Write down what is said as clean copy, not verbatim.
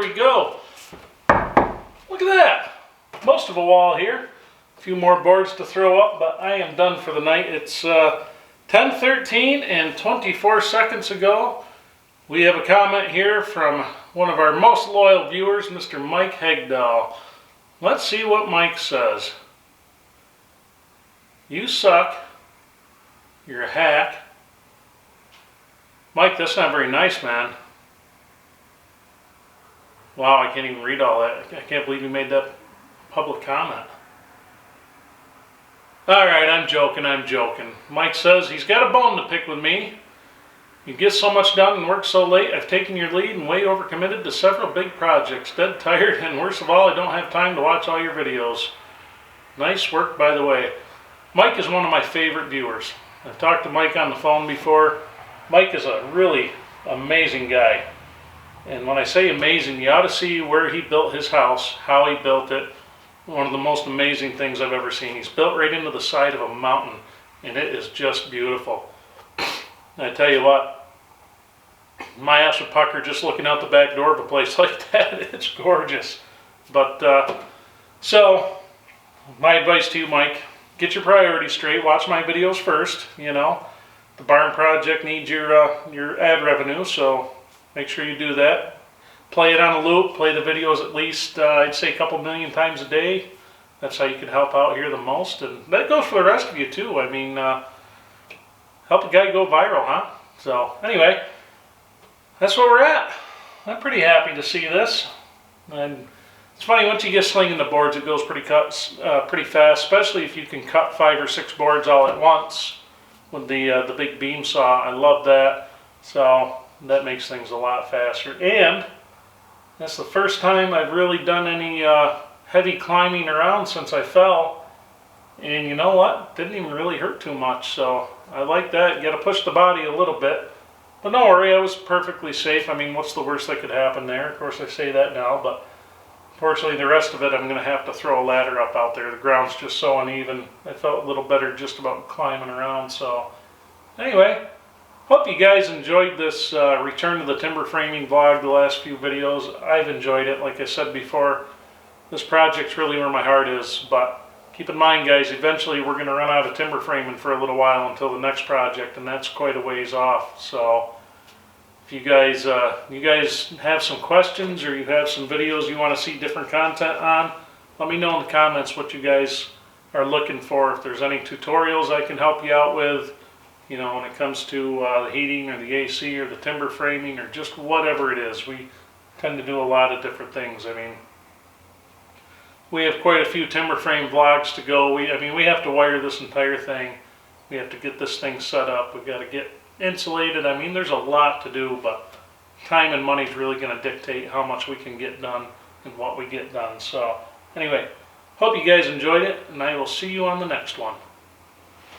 we go. Look at that. Most of a wall here. A few more boards to throw up, but I am done for the night. It's 10:13 and 24 seconds ago. We have a comment here from one of our most loyal viewers, Mr. Mike Hegdahl. Let's see what Mike says. You suck. You're a hack. Mike, that's not very nice, man. Wow, I can't even read all that. I can't believe you made that public comment. Alright, I'm joking. Mike says he's got a bone to pick with me. You get so much done and work so late, I've taken your lead and way overcommitted to several big projects. Dead tired, and worst of all, I don't have time to watch all your videos. Nice work, by the way. Mike is one of my favorite viewers. I've talked to Mike on the phone before. Mike is a really amazing guy. And when I say amazing, you ought to see where he built his house, how he built it. One of the most amazing things I've ever seen. He's built right into the side of a mountain, and it is just beautiful. And I tell you what, my ass would pucker just looking out the back door of a place like that. It's gorgeous. But, so, my advice to you, Mike, get your priorities straight. Watch my videos first, you know. The barn project needs your ad revenue, so make sure you do that. Play it on a loop, play the videos at least, I'd say a couple million times a day. That's how you can help out here the most. And that goes for the rest of you too. I mean, help a guy go viral, huh? So, anyway, that's where we're at. I'm pretty happy to see this. And it's funny, once you get slinging the boards, it goes pretty fast, especially if you can cut 5 or 6 boards all at once with the big beam saw. I love that. So, that makes things a lot faster. And that's the first time I've really done any heavy climbing around since I fell. And you know what? Didn't even really hurt too much. So I like that. You got to push the body a little bit. But don't worry, I was perfectly safe. I mean, what's the worst that could happen there? Of course, I say that now. But unfortunately, the rest of it, I'm going to have to throw a ladder up out there. The ground's just so uneven. I felt a little better just about climbing around. So anyway. Hope you guys enjoyed this return to the timber framing vlog, the last few videos. I've enjoyed it. Like I said before, this project's really where my heart is. But keep in mind, guys, eventually we're going to run out of timber framing for a little while until the next project, and that's quite a ways off. So if you guys have some questions or you have some videos you want to see different content on, let me know in the comments what you guys are looking for. If there's any tutorials I can help you out with, you know, when it comes to the heating or the AC or the timber framing or just whatever it is. We tend to do a lot of different things. I mean, we have quite a few timber frame vlogs to go. We have to wire this entire thing. We have to get this thing set up. We've got to get insulated. I mean, there's a lot to do, but time and money is really going to dictate how much we can get done and what we get done. So anyway, hope you guys enjoyed it, and I will see you on the next one.